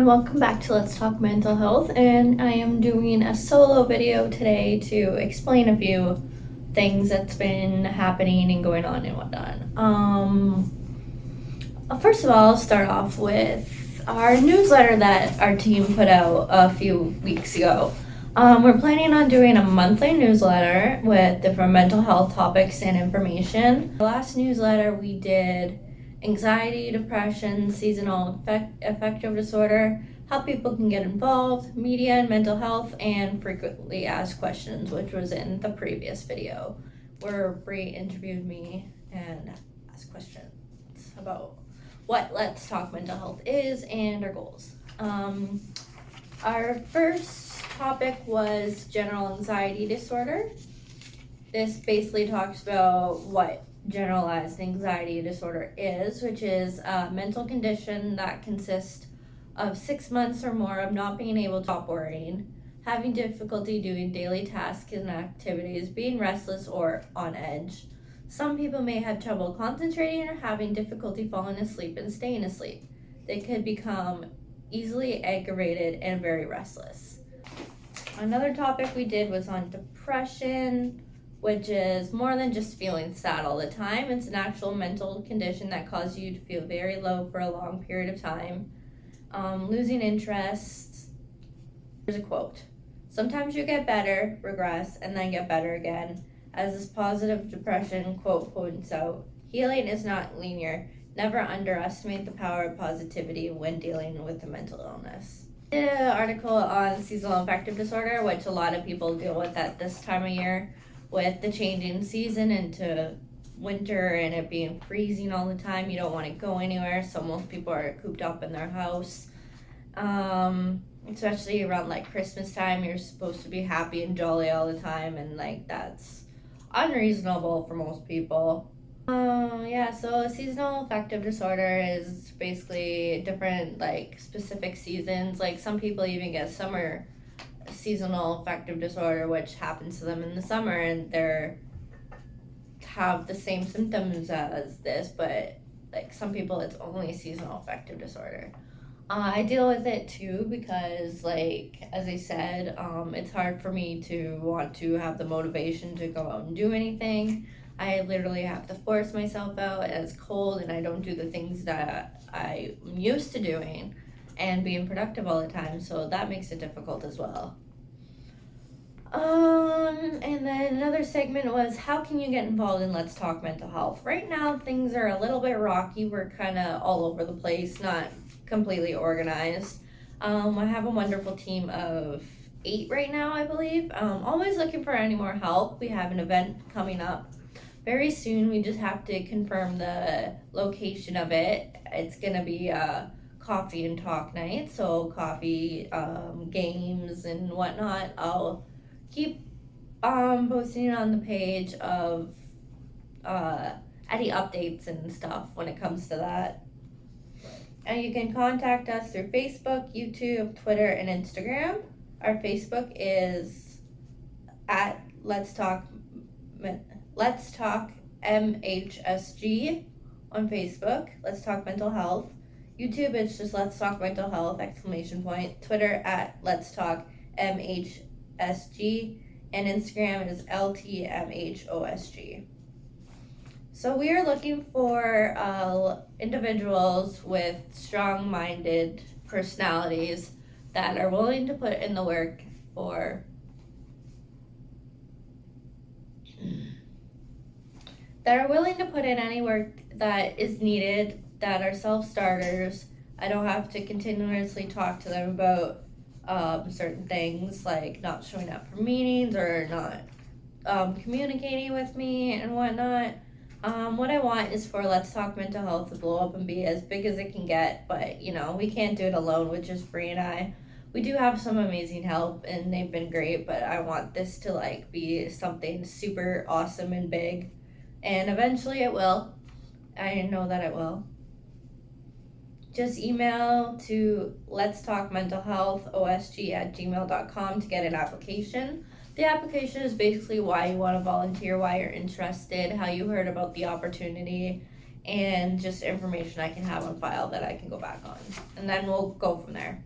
everyone, welcome back to Let's Talk Mental Health, and I am doing a solo video today to explain a few things that's been happening and going on and whatnot. First of all, I'll start off with our newsletter that our team put out a few weeks ago. We're planning on doing a monthly newsletter with different mental health topics and information. The last newsletter we did anxiety, depression, seasonal affective disorder, how people can get involved, media and mental health, and frequently asked questions, which was in the previous video where Bree interviewed me and asked questions about what Let's Talk Mental Health is and our goals. Our first topic was general anxiety disorder. This basically talks about what generalized anxiety disorder is, which is a mental condition that consists of 6 months or more of not being able to stop worrying, having difficulty doing daily tasks and activities, being restless or on edge. Some people may have trouble concentrating or having difficulty falling asleep and staying asleep. They could become easily aggravated and very restless. Another topic we did was on depression, which is more than just feeling sad all the time. It's an actual mental condition that causes you to feel very low for a long period of time. Losing interest. Here's a quote. Sometimes you get better, regress, and then get better again. As this positive depression quote points out, healing is not linear. Never underestimate the power of positivity when dealing with a mental illness. I did an article on seasonal affective disorder, which a lot of people deal with at this time of year, with the changing season into winter and it being freezing all the time. You don't want to go anywhere, so most people are cooped up in their house. Especially around like Christmas time, you're supposed to be happy and jolly all the time, and like that's unreasonable for most people. So seasonal affective disorder is basically different like specific seasons. Like some people even get summer seasonal affective disorder, which happens to them in the summer, and they're have the same symptoms as this, but like some people it's only seasonal affective disorder. I deal with it too because, like as I said, it's hard for me to want to have the motivation to go out and do anything. I literally have to force myself out, and it's cold, and I don't do the things that I'm used to doing and being productive all the time, so that makes it difficult as well. And then another segment was how can you get involved in Let's Talk Mental Health? Right now, things are a little bit rocky. We're kind of all over the place, not completely organized. I have a wonderful team of 8 right now, I believe. Always looking for any more help. We have an event coming up very soon. We just have to confirm the location of it. It's gonna be a coffee and talk night, so coffee, games and whatnot. I'll keep posting on the page of any updates and stuff when it comes to that. And you can contact us through Facebook, YouTube, Twitter, and Instagram. Our Facebook is at Let's Talk MHSG on Facebook. Let's Talk Mental Health. YouTube, it's just Let's Talk Mental Health ! Twitter at Let's Talk MHSG, and Instagram is LTMHOSG. So we are looking for individuals with strong-minded personalities that are willing to put in the work that are willing to put in any work that is needed, that are self-starters. I don't have to continuously talk to them about certain things like not showing up for meetings or not communicating with me and whatnot. What I want is for Let's Talk Mental Health to blow up and be as big as it can get, but we can't do it alone with just Bree and I. We do have some amazing help and they've been great, but I want this to like be something super awesome and big, and eventually it will. I know that it will. Just email to letstalkmentalhealthosg@gmail.com to get an application. The application is basically why you want to volunteer, why you're interested, how you heard about the opportunity, and just information I can have on file that I can go back on. And then we'll go from there.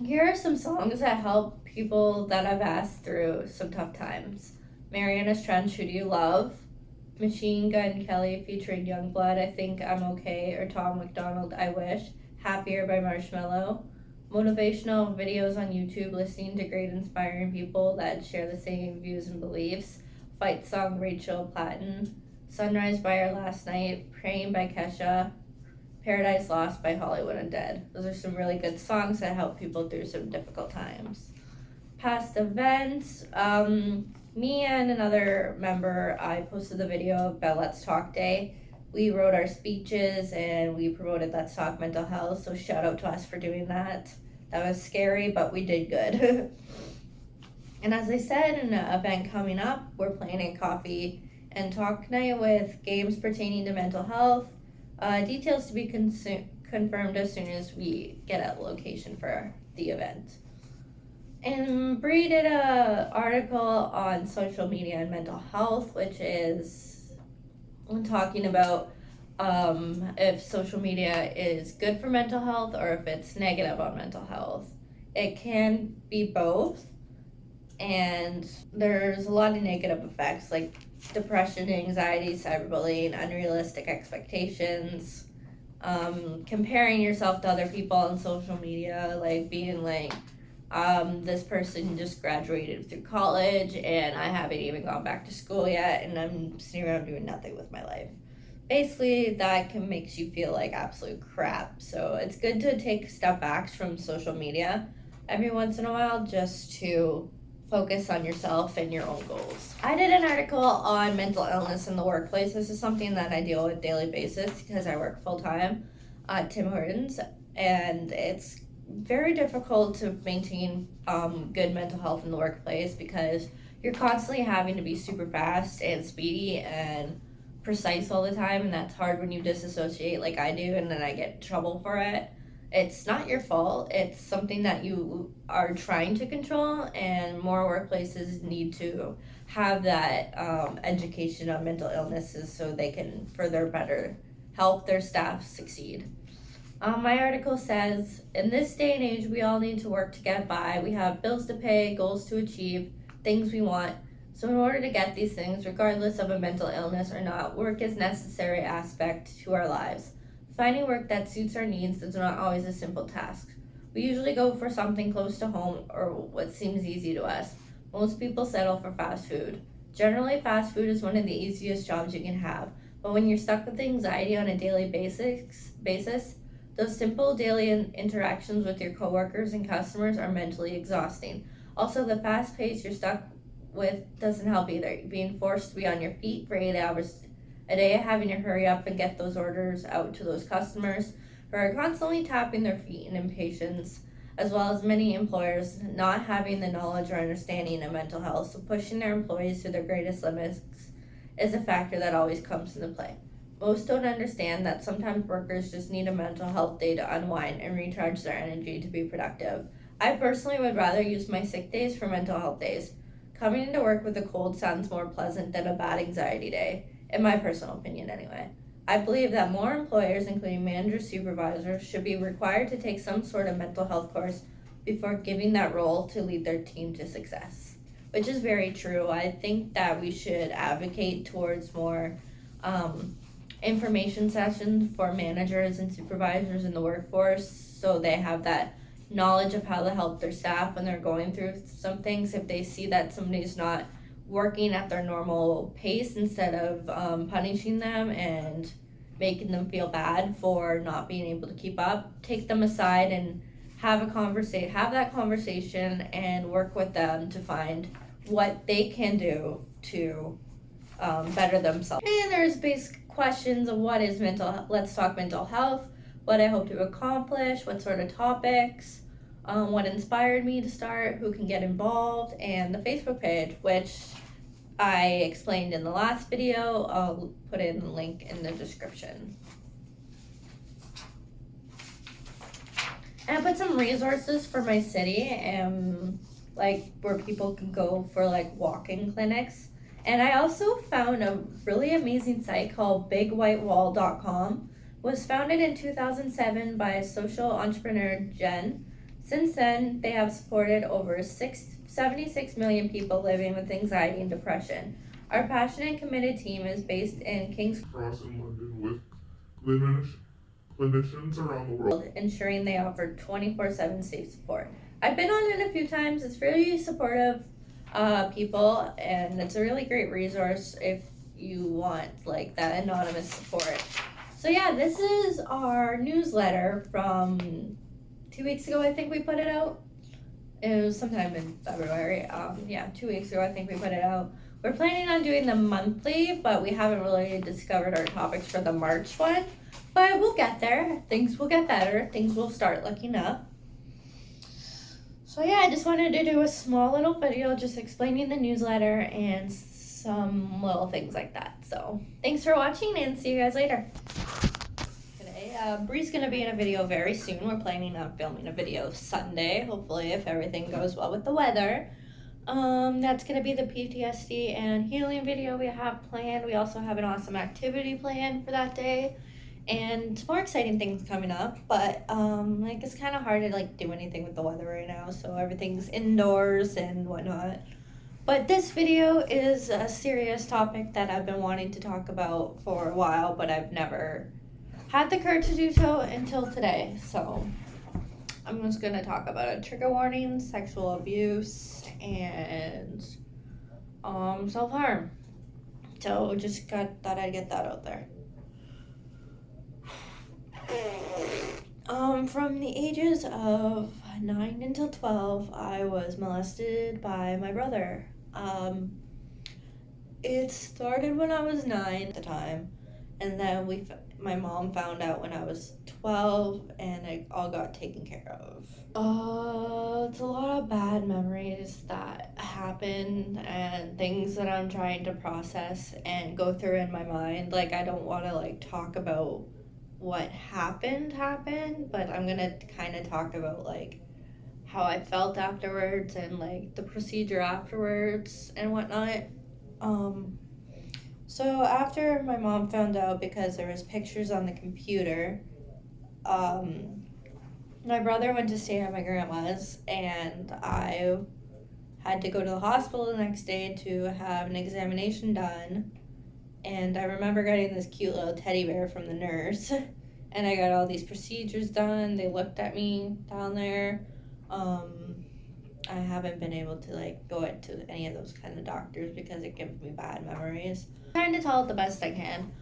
Here are some songs that help people that I've asked through some tough times. Mariana's Trench, Who Do You Love? Machine Gun Kelly featuring Youngblood, I Think I'm Okay, or Tom McDonald, I Wish. Happier by Marshmello. Motivational videos on YouTube, listening to great inspiring people that share the same views and beliefs. Fight song, Rachel Platten. Sunrise by Our Last Night. Praying by Kesha. Paradise Lost by Hollywood Undead. Those are some really good songs that help people through some difficult times. Past events, me and another member, I posted the video about Let's Talk Day. We wrote our speeches and we promoted Let's Talk Mental Health, so shout out to us for doing that. That was scary, but we did good. And as I said, an event coming up, we're planning a coffee and talk night with games pertaining to mental health. Details to be confirmed as soon as we get a location for the event. And Bree did an article on social media and mental health, which is talking about if social media is good for mental health or if it's negative on mental health. It can be both, and there's a lot of negative effects like depression, anxiety, cyberbullying, unrealistic expectations, comparing yourself to other people on social media, like being like, this person just graduated through college and I haven't even gone back to school yet and I'm sitting around doing nothing with my life. Basically, that can makes you feel like absolute crap. So it's good to take step backs from social media every once in a while just to focus on yourself and your own goals. I did an article on mental illness in the workplace. This is something that I deal with daily basis because I work full time at Tim Hortons, and it's very difficult to maintain good mental health in the workplace because you're constantly having to be super fast and speedy and precise all the time, and that's hard when you disassociate like I do and then I get in trouble for it. It's not your fault. It's something that you are trying to control, and more workplaces need to have that education on mental illnesses so they can further better help their staff succeed. My article says, in this day and age, we all need to work to get by. We have bills to pay, goals to achieve, things we want. So in order to get these things, regardless of a mental illness or not, work is a necessary aspect to our lives. Finding work that suits our needs is not always a simple task. We usually go for something close to home or what seems easy to us. Most people settle for fast food. Generally, fast food is one of the easiest jobs you can have, but when you're stuck with anxiety on a daily basis, those simple daily interactions with your coworkers and customers are mentally exhausting. Also, the fast pace you're stuck with doesn't help either. Being forced to be on your feet for 8 hours a day, having to hurry up and get those orders out to those customers who are constantly tapping their feet in impatience, as well as many employers not having the knowledge or understanding of mental health, so pushing their employees to their greatest limits is a factor that always comes into play. Most don't understand that sometimes workers just need a mental health day to unwind and recharge their energy to be productive. I personally would rather use my sick days for mental health days. Coming into work with a cold sounds more pleasant than a bad anxiety day, in my personal opinion anyway. I believe that more employers, including managers, supervisors, should be required to take some sort of mental health course before giving that role to lead their team to success, which is very true. I think that we should advocate towards more information sessions for managers and supervisors in the workforce so they have that knowledge of how to help their staff when they're going through some things. If they see that somebody's not working at their normal pace, instead of punishing them and making them feel bad for not being able to keep up, take them aside and have that conversation and work with them to find what they can do to better themselves. And there's basic questions of what is let's talk mental health, what I hope to accomplish, what sort of topics, what inspired me to start, who can get involved, and the Facebook page, which I explained in the last video. I'll put in the link in the description. And I put some resources for my city, like where people can go for like walking clinics. And I also found a really amazing site called bigwhitewall.com. Was founded in 2007 by social entrepreneur Jen Since then, they have supported over 76 million people living with anxiety and depression. Our passionate and committed team is based in King's Cross in London with clinicians around the world, ensuring they offer 24/7 safe support. I've been on it a few times. It's really supportive people, and it's a really great resource if you want like that anonymous support. So yeah, this is our newsletter from 2 weeks ago. I think we put it out. It was sometime in February. 2 weeks ago I think we put it out. We're planning on doing them monthly, but we haven't really discovered our topics for the March one. But we'll get there. Things will get better. Things will start looking up. So yeah, I just wanted to do a small little video just explaining the newsletter and some little things like that. So thanks for watching and see you guys later. Today, Bree's gonna be in a video very soon. We're planning on filming a video Sunday, hopefully if everything goes well with the weather. That's gonna be the PTSD and healing video we have planned. We also have an awesome activity planned for that day. And more exciting things coming up, but it's kind of hard to do anything with the weather right now, so everything's indoors and whatnot. But this video is a serious topic that I've been wanting to talk about for a while, but I've never had the courage to do so until today. So I'm just gonna talk about it. Trigger warning, sexual abuse, and self-harm. So just thought I'd get that out there. From the ages of 9 until 12, I was molested by my brother. It started when I was 9 at the time, and then my mom found out when I was 12, and it all got taken care of. It's a lot of bad memories that happened and things that I'm trying to process and go through in my mind. I don't want to talk about what happened, but I'm gonna kind of talk about how I felt afterwards and the procedure afterwards and whatnot. So after my mom found out, because there was pictures on the computer, my brother went to stay at my grandma's, and I had to go to the hospital the next day to have an examination done. And I remember getting this cute little teddy bear from the nurse, and I got all these procedures done. They looked at me down there. I haven't been able to go to any of those kind of doctors because it gives me bad memories. I'm trying to tell it the best I can.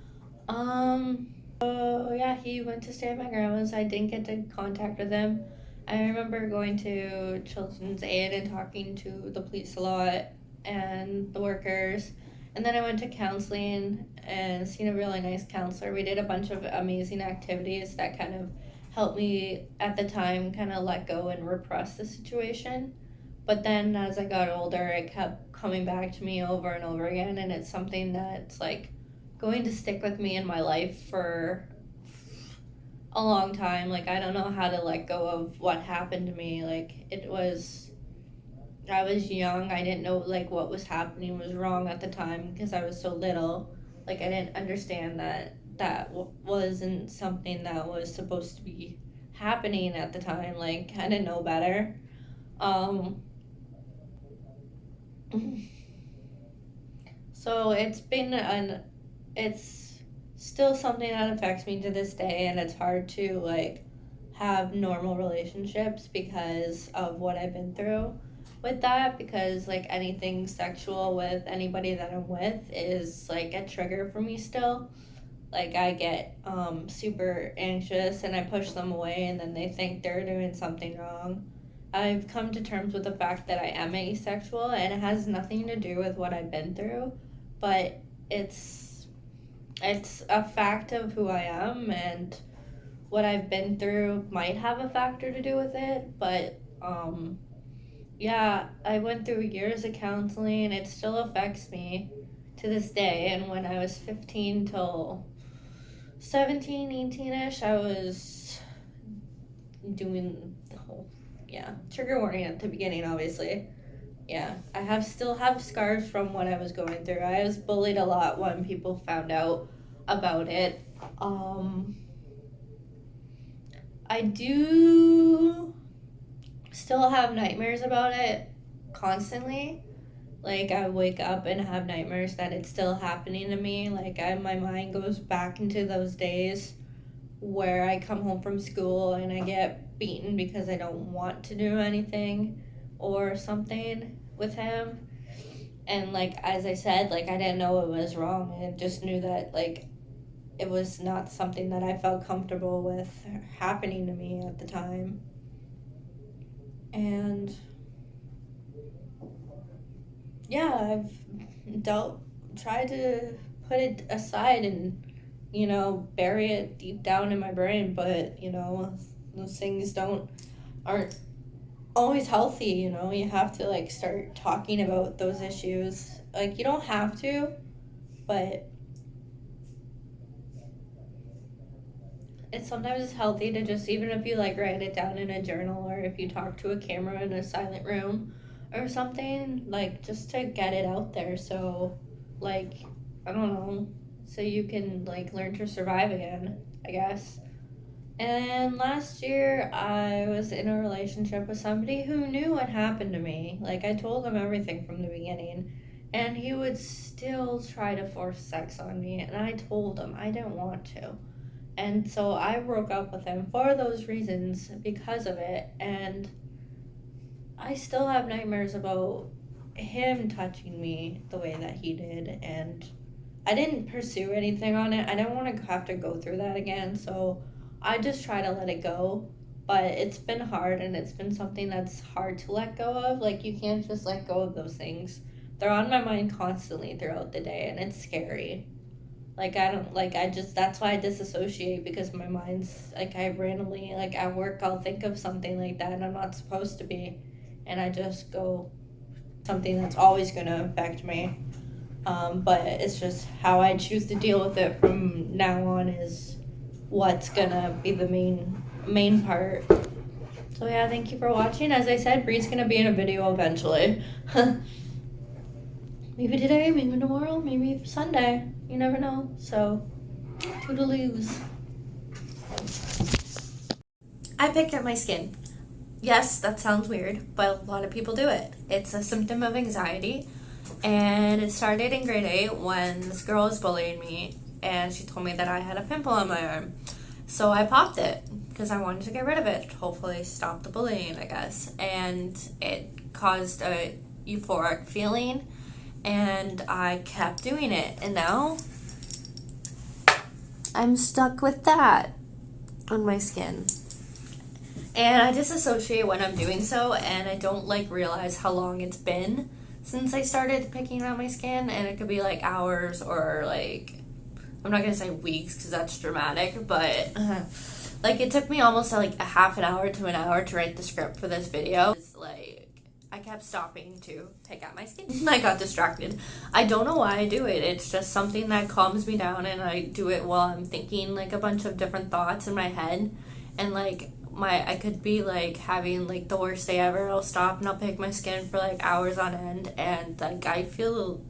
So yeah, he went to stay at my grandma's. I didn't get to contact with him. I remember going to Children's Aid and talking to the police a lot and the workers. And then I went to counseling and seen a really nice counselor. We did a bunch of amazing activities that kind of helped me at the time kind of let go and repress the situation. But then as I got older, it kept coming back to me over and over again, and it's something that's going to stick with me in my life for a long time. I don't know how to let go of what happened to me. I was young. I didn't know what was happening was wrong at the time because I was so little. I didn't understand that wasn't something that was supposed to be happening at the time. I didn't know better. So it's still something that affects me to this day, and it's hard to have normal relationships because of what I've been through with that, because anything sexual with anybody that I'm with is a trigger for me still. I get super anxious and I push them away, and then they think they're doing something wrong. I've come to terms with the fact that I am asexual, and it has nothing to do with what I've been through, but it's a fact of who I am, and what I've been through might have a factor to do with it, but yeah, I went through years of counseling, and it still affects me to this day. And when I was 15 till 17, 18-ish, I was doing the whole, trigger warning at the beginning, obviously. Yeah, I still have scars from what I was going through. I was bullied a lot when people found out about it. I do still have nightmares about it constantly. Like, I wake up and have nightmares that it's still happening to me. Like, my mind goes back into those days where I come home from school and I get beaten because I don't want to do anything or something with him. And, like, as I said, like, I didn't know it was wrong. I just knew that, like, it was not something that I felt comfortable with happening to me at the time. And yeah, I've tried to put it aside and, bury it deep down in my brain, but, those things aren't always healthy. You have to, like, start talking about those issues. Like, you don't have to, but sometimes it's healthy to just, even if you, like, write it down in a journal, or if you talk to a camera in a silent room or something, like, just to get it out there. So, like, I don't know, so you can, like, learn to survive again, I guess. And last year, I was in a relationship with somebody who knew what happened to me. Like, I told him everything from the beginning, and he would still try to force sex on me, and I told him I didn't want to. And so I broke up with him for those reasons, because of it, and I still have nightmares about him touching me the way that he did, and I didn't pursue anything on it. I didn't want to have to go through that again, so I just try to let it go. But it's been hard, and it's been something that's hard to let go of. Like, you can't just let go of those things. They're on my mind constantly throughout the day, and it's scary. Like, that's why I disassociate, because my mind's, like, I randomly, like, at work, I'll think of something like that, and I'm not supposed to be, and I just go, something that's always going to affect me. But it's just how I choose to deal with it from now on is what's going to be the main part. So, yeah, thank you for watching. As I said, Bree's going to be in a video eventually. Maybe today, maybe tomorrow, maybe Sunday. You never know. So, toodaloos. I picked up my skin. Yes, that sounds weird, but a lot of people do it. It's a symptom of anxiety, and it started in grade 8 when this girl was bullying me, and she told me that I had a pimple on my arm. So I popped it because I wanted to get rid of it, hopefully stop the bullying, I guess. And it caused a euphoric feeling, and I kept doing it, and now I'm stuck with that on my skin. And I disassociate when I'm doing so, and I don't, like, realize how long it's been since I started picking out my skin, and it could be, like, hours or, like, I'm not gonna say weeks because that's dramatic, but like, it took me almost like a half an hour to an hour to write the script for this video. It's like, I kept stopping to pick out my skin. I got distracted. I don't know why I do it. It's just something that calms me down, and I do it while I'm thinking, like, a bunch of different thoughts in my head, and, like, I could be, like, having, like, the worst day ever. I'll stop and I'll pick my skin for, like, hours on end, and, like, I feel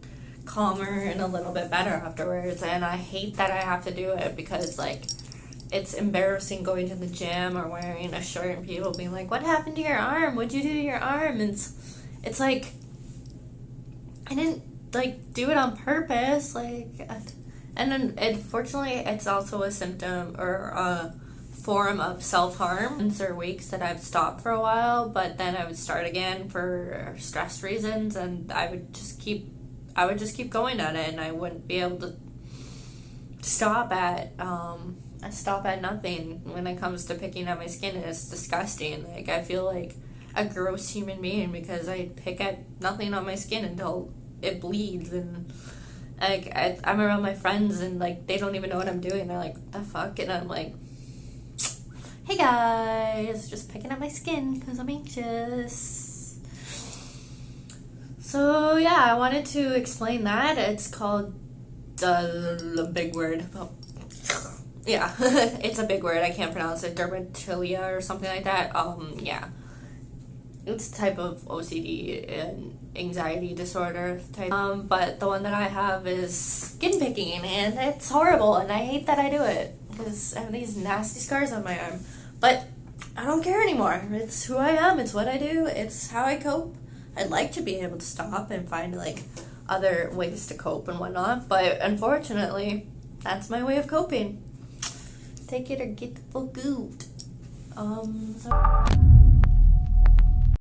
calmer and a little bit better afterwards. And I hate that I have to do it because, like, it's embarrassing going to the gym or wearing a shirt and people being like, what happened to your arm? What'd you do to your arm? And it's like, I didn't, like, do it on purpose. Like, and then unfortunately it's also a symptom or a form of self-harm. There are weeks that I've stopped for a while, but then I would start again for stress reasons, and I would just keep going at it, and I wouldn't be able to stop at nothing when it comes to picking at my skin. And it's disgusting. Like, I feel like a gross human being because I pick at nothing on my skin until it bleeds. And, like, I'm around my friends, and, like, they don't even know what I'm doing. They're like, what the fuck? And I'm like, hey guys, just picking at my skin because I'm anxious. So, yeah, I wanted to explain that. It's called the big word. Oh, yeah, it's a big word. I can't pronounce it. Dermatilia or something like that. Yeah. It's a type of OCD and anxiety disorder type. But the one that I have is skin picking, and it's horrible, and I hate that I do it because I have these nasty scars on my arm. But I don't care anymore. It's who I am. It's what I do. It's how I cope. I'd like to be able to stop and find like other ways to cope and whatnot, but unfortunately, that's my way of coping. Take it or get the fuck out. So